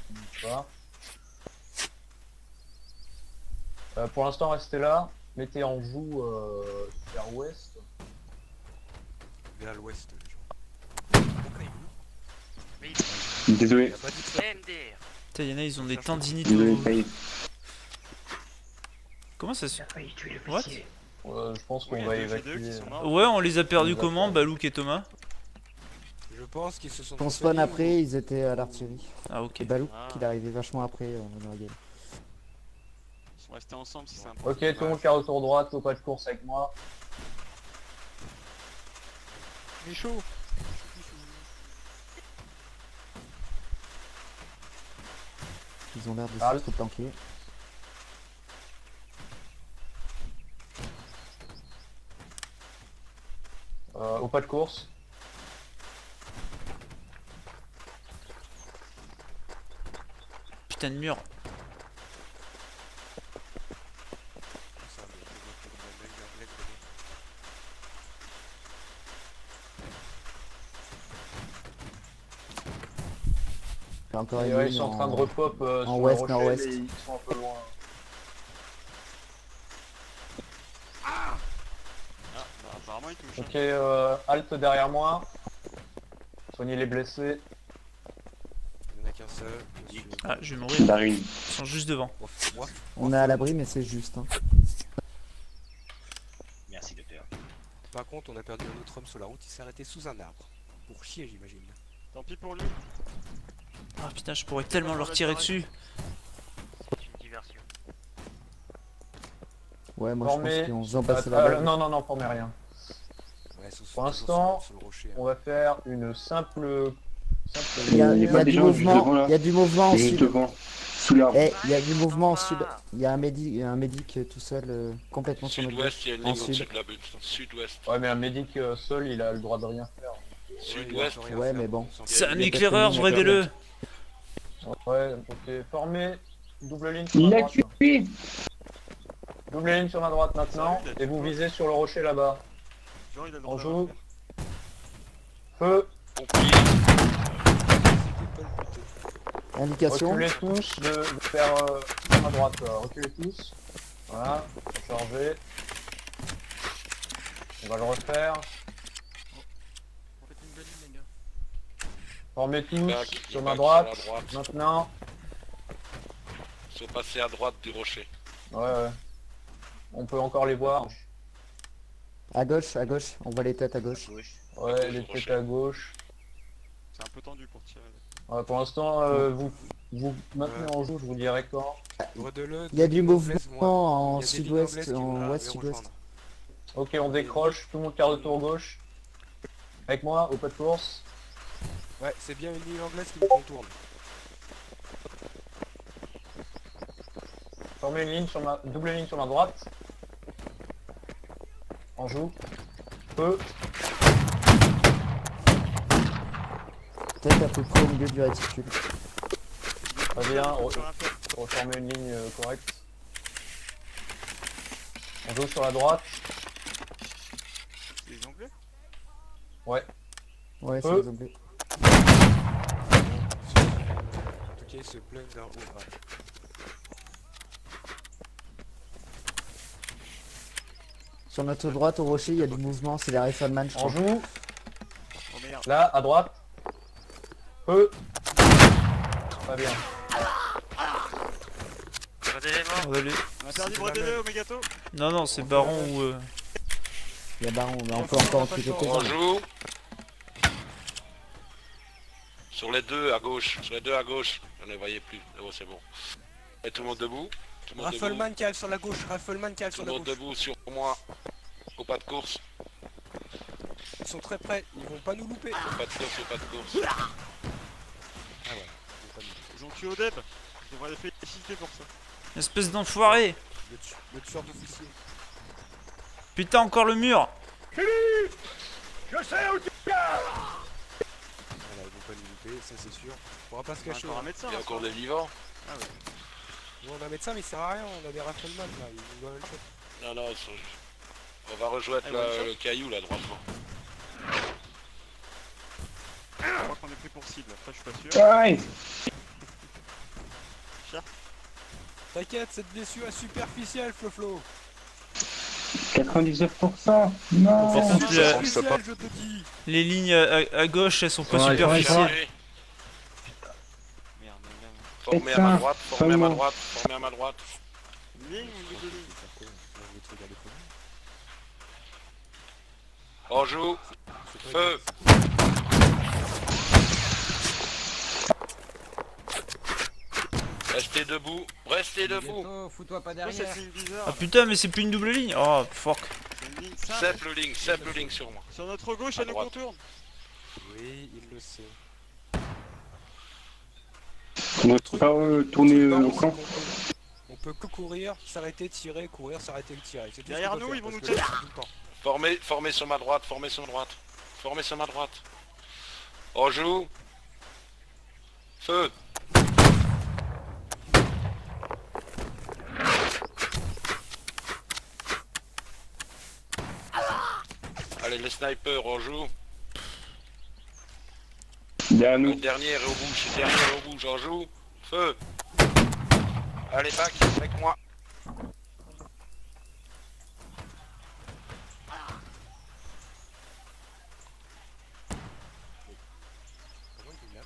pas. Pour l'instant, restez là. Mettez en joue vers ouest. Vers l'ouest, les gens. Pourquoi il est où Désolé. Il a pas dit que ça. Putain, y'en a, ils ont des tendinites. Désolé, au- failli. Comment ça se... What? Je pense qu'on Oui, va il y a deux G2 qui évacuer. sont morts. Ouais, on les a perdus Ils comment, attendent. Balouk et Thomas? Je pense qu'ils se sont... Ton spawn après, ils étaient à l'artillerie. Ah, ok. Et Balou, Ah. qu'il est arrivé vachement après dans la game. Ils sont restés ensemble si c'est important. Ok, tout le monde qui a retour droite, au pas de course avec moi. Michaud. Ils ont l'air de Parle. se planquer. Au pas de course. Putain de mur. Il y a encore Et une ouais, ils ligne sont en train de repop sur en le ouest, rocher, nord-ouest. mais ils sont un peu loin. Ah, bah, apparemment, ils touchent. Ok, halte derrière moi. Soignez les blessés. Il n'y en a qu'un seul. monsieur. Ah, je vais mourir. Darwin. Ils sont juste devant. Moi. On est à l'abri, mais c'est juste. Hein. Merci docteur. Par contre, on a perdu un autre homme sur la route, il s'est arrêté sous un arbre. Pour chier, j'imagine. Tant pis pour lui. Ah putain, je pourrais tellement leur tirer dessus. C'est une diversion. Ouais, moi Formez. je pense qu'ils ont besoin de passer la balle. Non, non, non, formez rien. Ouais, sous- Pour toujours l'instant, sur le rocher. On va faire une simple... Il y a, Il y a pas des du gens juste devant, mouvement, là. il y a du mouvement au Juste sud. devant. Sous l'arbre. Eh, il y a du mouvement au sud. Il y a un médic tout seul, complètement sur notre gauche. Sud-ouest, il y a une En ligne sud. au-dessus de la butte. Sud-ouest. Ouais, mais un médic seul, il a le droit de rien faire. Sud-ouest. Ouais, mais bon. C'est un Il y a éclaireur, personne, aidez-le. Ouais, ok. Formez double ligne sur Il ma l'a droite. tué. Double ligne sur ma droite maintenant, et vous visez sur le rocher là-bas. Jean, il a le On droit joue. d'avoir Feu. Indication. Reculez tous vers ma droite. Reculez tous. Voilà. Chargez. On va le refaire. Formez tous Back, sur back ma droite. sur la droite. Maintenant. Ils sont passés à droite du rocher. Ouais. On peut encore les voir. À gauche, on voit les têtes à gauche. Ouais, les têtes à gauche. C'est un peu tendu pour tirer. Ouais, pour l'instant, vous maintenez en joue, je vous dirai quand. Il y a du mouvement en sud-ouest, en ouest-sud-ouest. Ok, on décroche, tout le monde quart de tour gauche. Avec moi, au pas de course. Ouais, c'est bien une ligne anglaise qui me contourne. Formez une ligne sur ma... double ligne sur ma droite. En joue. Feu. Peut-être à peu près au milieu du réticule. Très bien, reformer une ligne correcte. On joue sur la droite. Les Anglais? Ouais. Ouais, c'est Feu. les Anglais. En tout cas, ils se plaignent d'un haut. Ouais. Sur notre droite au rocher, il y a du mouvement, c'est les Rifleman, je On crois. joue. Oh merde. Là, à droite. Feu. Pas bien. On va aller. Interdit de redéler au mégato. Non, c'est Baron ou... Il y a Baron, mais on peut encore en tuer On quelques-uns. joue. Sur les deux à gauche. Sur les deux à gauche. Je ne les voyais plus. Oh, c'est bon. Et tout le monde debout. Tout le monde debout. Rifleman qui arrive sur la gauche, Rifleman qui arrive Tout sur le la monde gauche. debout sur moi. Au pas de course. Ils sont très près, ils vont pas nous louper. Au pas de course, au pas de course. Ah ouais, ils vont pas nous louper. Ils ont tué Odeb. Je devrais les féliciter pour ça. Espèce d'enfoiré. Le tueur d'officier. Putain, encore le mur. Voilà, ils vont pas nous louper, ça c'est sûr. On pourra pas se cacher. Encore un médecin. Il y a encore des vivants. Ah ouais. Nous on a un médecin mais il sert à rien, on a des Rifleman là, ils nous donnent le shot. Non, non, ils sont... On va rejoindre le caillou là droitement. Je crois qu'on est pris pour cible. Après, je suis pas sûr. T'inquiète, cette blessure est superficielle, Flo. 99%. Par contre, Superficielle, je te dis. les lignes à gauche, elles sont pas Ouais, superficielles. Merde. Formez à ma droite, formez à ma droite, formez à ma droite. Une ligne ou deux lignes? On joue. Feu. Restez debout, restez debout. Fous-toi pas Pourquoi cette ligne bizarre? Ah putain, mais c'est plus une double ligne. Oh, fuck. C'est une ligne simple. Simple ligne sur moi. Sur notre gauche, À elle nous droite. contourne. Oui, il le sait. On ne peut pas tourner Non, au c'est camp. qu'on peut que courir, s'arrêter, tirer, courir, s'arrêter, tirer. C'est tout ce Derrière qu'on peut nous, faire, ils vont parce nous que tirer. là, c'est tout le temps. Formez sur ma droite, formez sur ma droite. Formez sur ma droite. On joue. Feu. Allez, les snipers, on joue. Derrière nous. Le dernier est au rouge, on joue. Feu. Allez, back, avec moi. Comment il est là?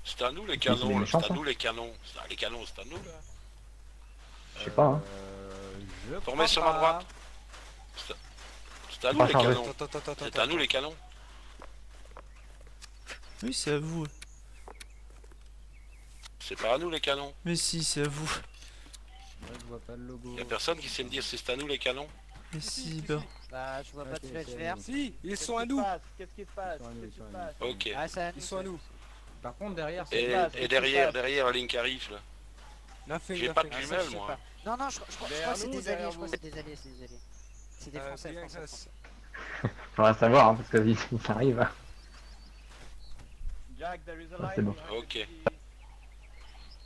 C'est à nous les c'est des canons, là, méchants, c'est à ça. nous les canons. Les canons, c'est à nous là. Je sais pas, hein. Formez sur ma droite. C'est à nous les chargé. canons. Attends. C'est à nous les canons. Oui, c'est à vous. C'est pas à nous les canons. Mais si, c'est à vous. Je vois pas le logo. Y'a personne qui sait me dire si c'est à nous les canons. Mais si, bah. Bah, je vois pas de flèche verte. Si, ils sont à nous. Qu'est-ce qui se passe? Ok. Ah, ça, Ils sont à nous. Par contre, derrière, Et derrière la ligne qui arrive là. Nothing, J'ai pas de nothing. jumelles moi. Non, je crois que c'est des alliés, c'est des alliés. C'est des Français, bien Français. classe. Faudra savoir, hein, parce que si ça arrive. hein. Jack, there is a Ah, c'est bon. Ok.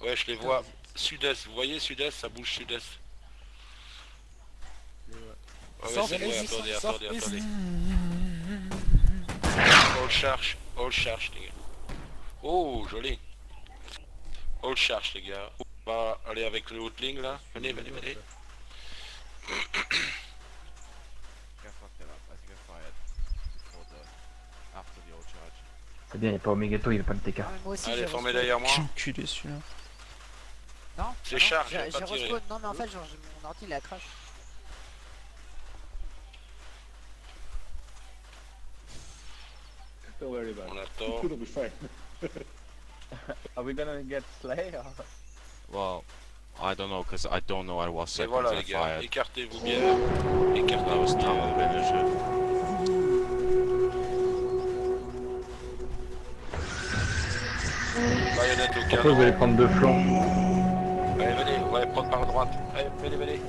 Ouais, je les vois. Sud-est, vous voyez sud-est, ça bouge sud-est. Ouais, Sors, c'est allez-y, attendez, sors, attendez. All charge les gars. Oh, joli. All charge les gars. On va aller avec le haute ligne là. Venez. C'est bien, il n'y a pas Omegato, il veut pas le TK. Ah, mais moi aussi, Allez, j'ai formez respawn. derrière moi. Quel enculé celui-là. Non, C'est non, charge, j'ai j'ai pas tiré. respawn. Non, mais en fait, genre, mon ordi il a crash. Don't worry about On it. attend. It'll be fine. Are we gonna get Slay or... Well, I don't know, because I don't know I was Et second voilà I les gars, fired. écartez-vous bien. That Écartez-vous was bien. tunnel finisher. Baïonnette au Après, vous allez canon. prendre deux flancs. Allez, venez, on va les prendre par la droite. Allez, venez.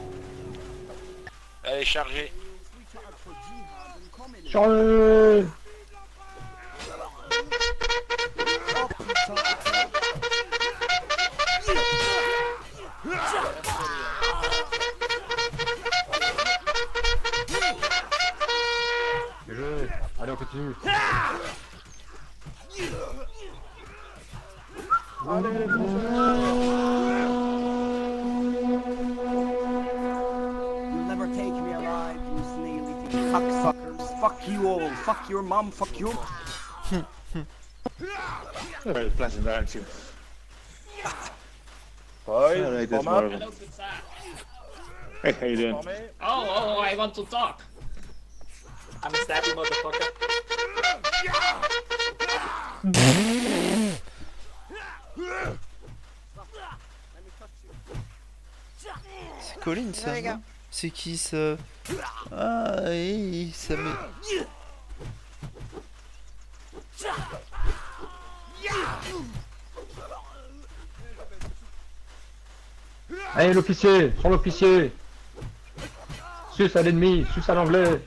Allez, chargez. Charles. Bien joué. Allez, on continue. You'll never take me alive, you snaily thing. Cocksuckers. Fuck you all. Fuck your mom. Fuck you. Very pleasant, aren't you? Boys, Alright, that's form up. Marvin. Hey, how you doing? Formé. Oh, I want to talk. I'm a snappy motherfucker. C'est Colin ça, les gars. non? C'est qui ça? Ah, ça met... Allez, l'officier, sur l'officier. Sus à l'ennemi, sus à l'anglais.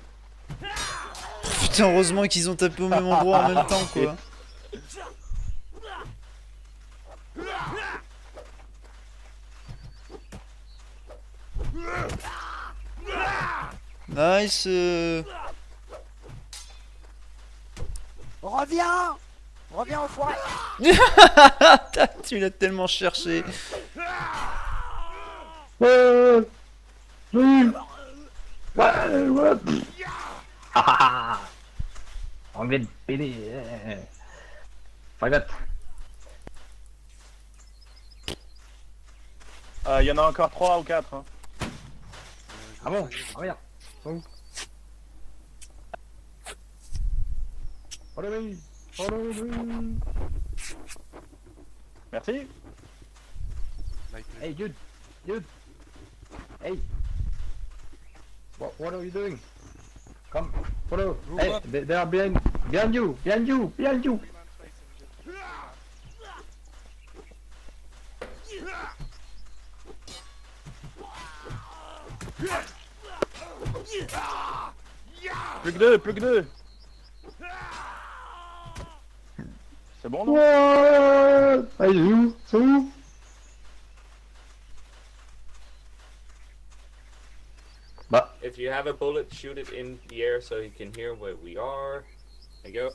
Putain, heureusement qu'ils ont tapé au même endroit en même temps, quoi. Nice. Reviens au foie. Tu l'as tellement cherché. Ouais. Oui. Ouais. Ah. Anglais de PD. Forgot. Il y en a encore 3 ou 4. Hein. Ah bon? Ah merde. Où? Follow me. Follow me. Merci. Hey, dude. Hey. What are you doing? Come, follow. Move Hey, up. they are behind you. Plus que deux. C'est bon, non? What? Hey, you. So? Bah. If you have a bullet, shoot it in the air so you can hear where we are. There you go.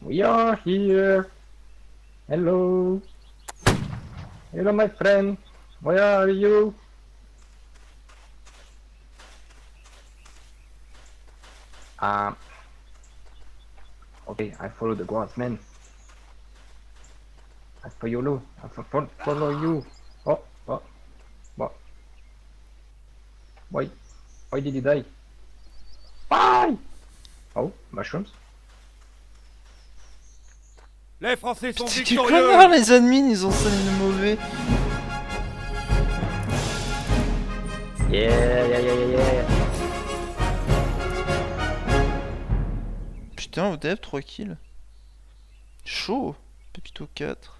We are here. Hello. Hello, my friend. Where are you? Okay, I follow the guardsman. I follow you. Oh. Why did he die? Why? Oh, mushrooms. Les Français sont C'est du connard, les admins, ils ont ça les mauvais. Yeah. Putain, ODF 3 kills. Chaud. Pépito 4.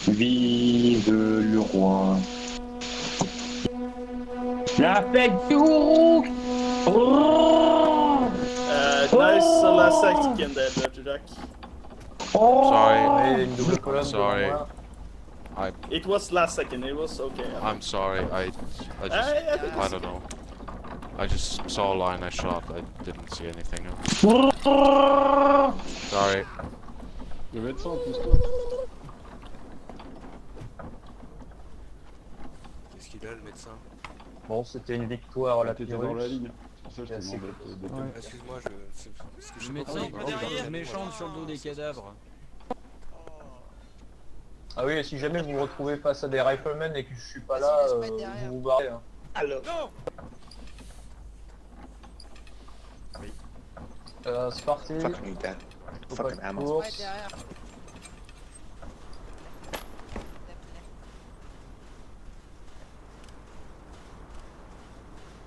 Vive le roi. La fête du Ourouk. Alright, nice last act again there, Dirty Jack. Sorry. Et une double colonne Sorry. devant moi. It was last second, it was okay. I'm sorry. I just I don't know. I just saw a line I shot. I didn't see anything else. Sorry. Le médecin, pousse-toi. Qu'est-ce qu'il a le médecin? Bon, c'était une victoire la T'étais dans la ligne. C'est pour ça que je te demandais de Ouais, excuse-moi, parce que je sais médecin pas il pourquoi peut il devenir méchant sur le dos des cadavres. Ah oui, et si jamais vous vous retrouvez face à des riflemen et que je suis pas là, vous vous barrez. Hein. Alors. Non. C'est parti. Faut pas de course.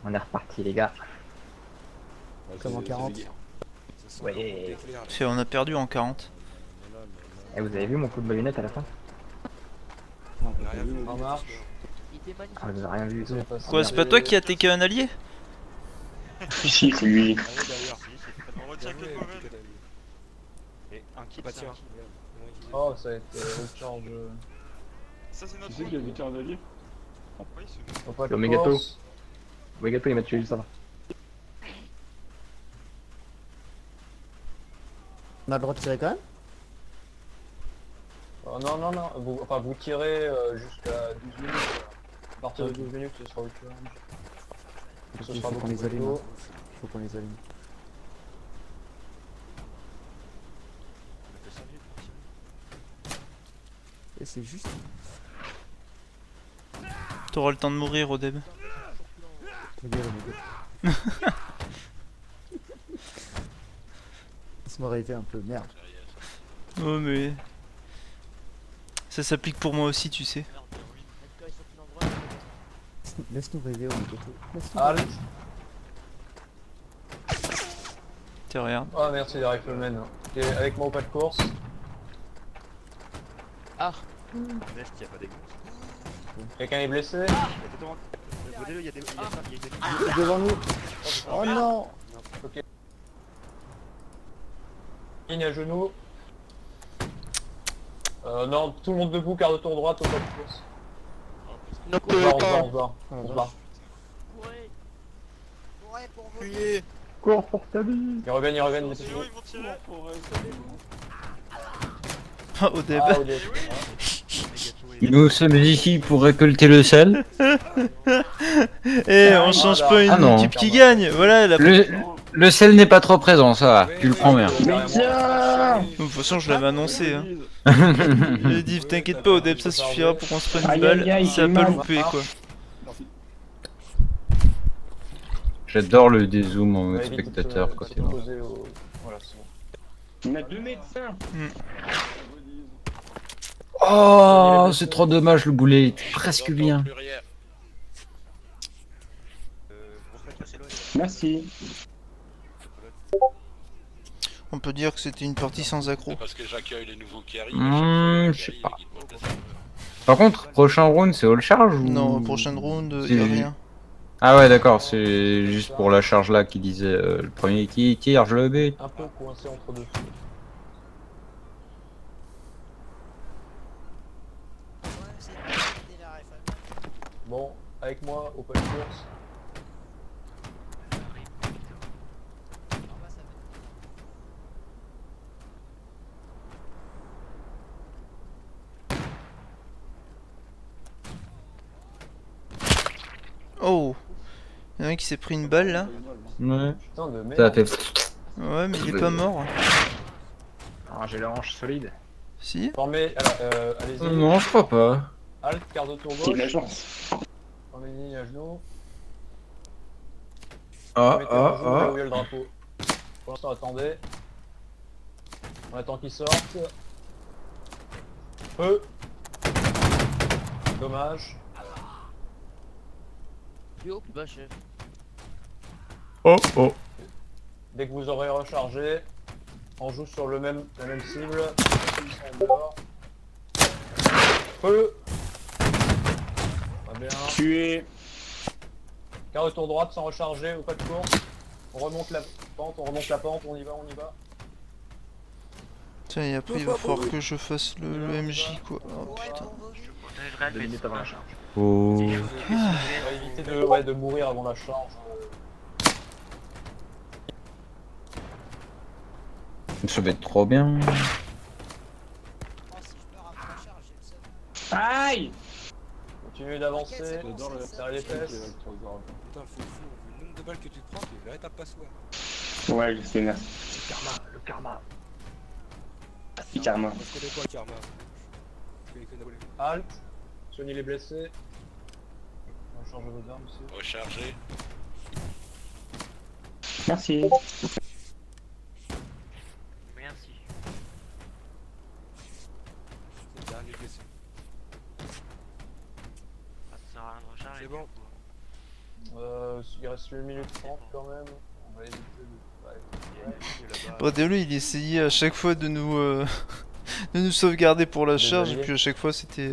On est reparti les gars. Comme en 40. Ouais. On a perdu en 40. Et vous avez vu mon coup de baïonnette à la fin? En marche. Ah, vous avez rien vu. Quoi, c'est pas toi qui as TK un allié? Si, c'est lui. On retient que mauvais. Et un qui bah tiens. Oh, ça a été recharge. Ça, c'est notre. Tu sais qu'il a buté un allié? Oui, c'est L'Omegato. L'Omegato il m'a tué juste avant. On a le droit de tirer quand même? Oh, non, non, non. Vous tirez jusqu'à 12 minutes. À partir de 12 minutes, ce sera autre chose. Il faut qu'on les allume. Il faut qu'on les allume. Et c'est juste. T'auras le temps de mourir, Odeb. Laisse-moi rêver un peu, merde. Oh mais... Ça s'applique pour moi aussi, tu sais. Laisse-nous rêver au milieu. Halt. Tiens, regarde. Oh merci les riflemen. Ok, avec moi au pas de course. Ah. Est-ce qu'il y a pas des Quelqu'un est blessé? Il y a des... Devant nous. Oh non. Ok. Ligne à genoux. Non, tout le monde debout, quart de tour droite au pas de course. On se bat. Cours pour ta vie. Ils reviennent, Ah, Odeb. Ah, Odeb. Nous sommes ici pour récolter le sel. Eh, on change pas une équipe qui gagne, voilà la... Le sel n'est pas trop présent, ça va, tu le prends bien. De toute façon, je l'avais annoncé. Hein. J'ai dit, t'inquiète pas, Odeb, ça suffira pour qu'on se prenne une balle. Ça a pas loupé, quoi. J'adore le dézoom en mode spectateur quand c'est bon. Voilà, c'est bon. On a deux médecins. Oh, c'est trop dommage, le boulet était presque bien. Merci. On peut dire que c'était une partie sans accro. Parce que j'accueille les nouveaux qui arrivent. Je sais pas. Par contre, prochain round, c'est all charge ou... Non, prochaine round, y'a rien. Ah ouais, d'accord, c'est juste pour la charge là qui disait le premier qui tire, je le bute. Un peu coincé entre deux feux. Bon, avec moi au pas de course. Oh, il y en a un qui s'est pris une balle là. Ouais. Putain de merde. Ça a fait... Ouais, mais il est pas mort. Ah, j'ai la hanche solide. Si. Formez, allez-y. Non, je crois pas. Halt, quart de tour C'est de la gauche. chance. Formez une ligne à genoux. Ah, Mettez vos genoux là où il y a le drapeau. Pour l'instant, attendez. On attend qu'ils sortent. Feu. Dommage. Plus haut, plus bas, chef. Oh, oh. Dès que vous aurez rechargé, on joue sur la même cible. Ils sont dehors. Feu. Très bien. Tué. Quart de tour droite sans recharger ou pas de course. On remonte la pente, on y va, on y va. Tiens, et après il va falloir que je fasse le MJ quoi. Oh putain. 2 minutes avant la charge. Oh. On va éviter de mourir avant la charge. Ça va être trop bien. Aïe! Continuez d'avancer, J'adore serrer les fesses. Putain, fou, le nombre de balles que tu te prends, t'es une véritable passoire. Ouais, je sais, merci. Le karma. Merci, Karma. On se connaît quoi, Karma? Je connais que Napoléon. Halt, soignez les blessés. On va changer vos armes aussi. Recharger. Merci. Merci. C'est le dernier blessé. Ça sert à rien de recharger. C'est bon. Il reste 1 minute 30 quand même. On va éviter de... Bradelo il essayait à chaque fois de nous sauvegarder pour la charge et puis à chaque fois c'était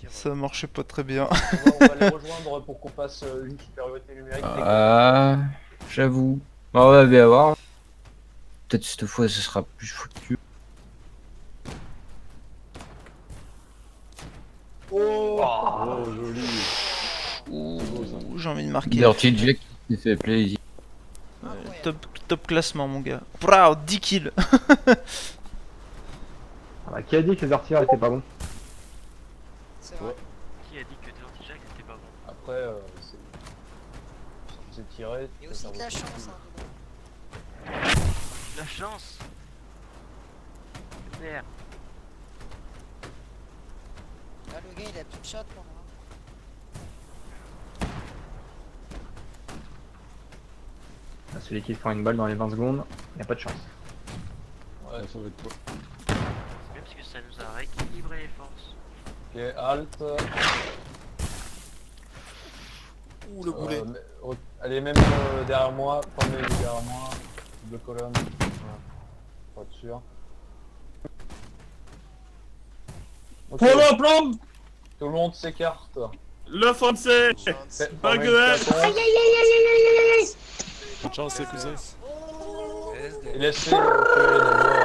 ça marchait pas très bien. On va les rejoindre pour qu'on fasse une supériorité numérique. Ah, j'avoue. On va bien voir. Peut-être cette fois ce sera plus foutu. Oh, joli. Ouh, j'ai envie de marquer. Dirty Jack qui fait plaisir. Top classement mon gars. Bravo, 10 kills. Ah, qui a dit que les artilleurs étaient pas bons? C'est vrai. Qui a dit que Dirty Jack était pas bon? Après, c'est tiré. Et aussi de la chance, hein. La chance. Merde. Là, le gars, il a plus de shot pour moi. Celui qui se prend une balle dans les 20 secondes, il a pas de chance. Ouais, ça va être toi. C'est bien parce que ça nous a rééquilibré les forces. Ok, halt. Ouh, le boulet. Allez, même derrière moi, formez derrière moi. Double colonne. Voilà. Pour être sûr. Ok. Tout le monde s'écarte. Le français! Pas Bonne chance, les cousins. Et laissez tuer d'abord.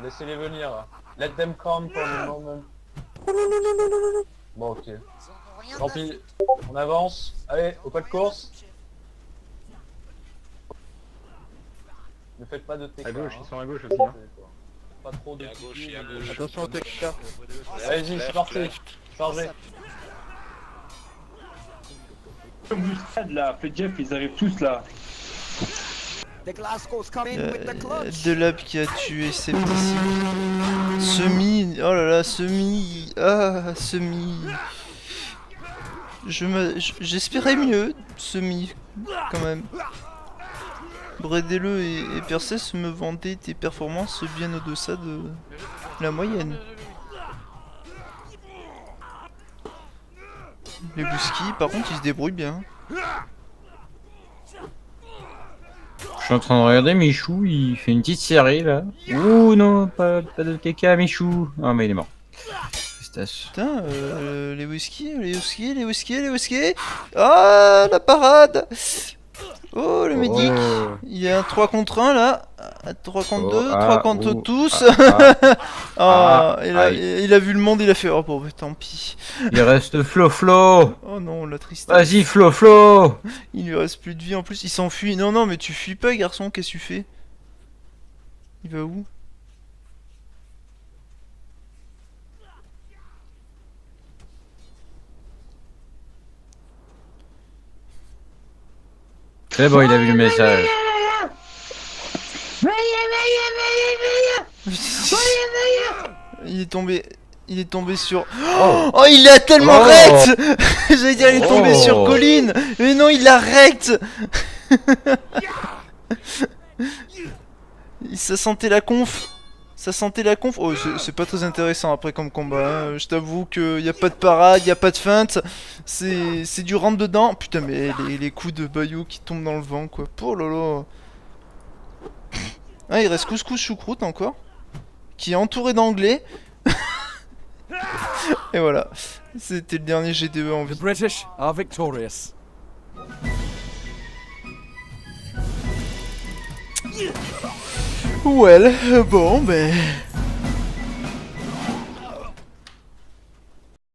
Laissez-les venir. Let them come for the moment. Bon, ok. Tant pis. On avance. Allez, au pas de course. Ne faites pas de TK. À gauche, ils sont à gauche aussi. Hein. Pas trop de Et à gauche, et à gauche. Attention au TK. Allez-y, c'est parti. Chargez. Comme du stade là, fais Jeff, ils arrivent tous là. The Glasgow's coming with the clutch. Delab qui a tué Septicide. Semi, oh là là, Semi, ah, Semi. J'espérais mieux, Semi, quand même. Bredele et Percès me vendaient des performances bien au-deçà de la moyenne. Les Bouski, par contre, ils se débrouillent bien. Je suis en train de regarder Michou, il fait une petite série là. Ouh non, pas de TK Michou. Ah mais il est mort. Tristesse. Putain, les whisky. Ah, la parade. Oh, le médic. Il y a un 3 contre 1 là. 3 contre 2, 3 contre tous. Il a vu le monde, il a fait oh bon, bah, tant pis. Il reste Flo. Oh non, la tristesse. Vas-y Flo. Il lui reste plus de vie en plus, il s'enfuit. Non, mais tu fuis pas, garçon, qu'est-ce que tu fais? Il va où? C'est bon, il a vu le message. Il est tombé sur... Oh, il l'a tellement recte. J'allais dire, il est tombé sur Colline. Mais non, il l'a recte. Ça sentait la conf. Oh, c'est pas très intéressant après comme combat. Hein. Je t'avoue qu'il n'y a pas de parade, il n'y a pas de feinte. C'est du rentre dedans. Putain, mais les coups de Bayou qui tombent dans le vent, quoi. Oh là là. Ah, il reste Couscous Choucroute encore. Qui est entouré d'anglais. Et voilà. C'était le dernier GDE en vie. The British are victorious. Well, bon, ben...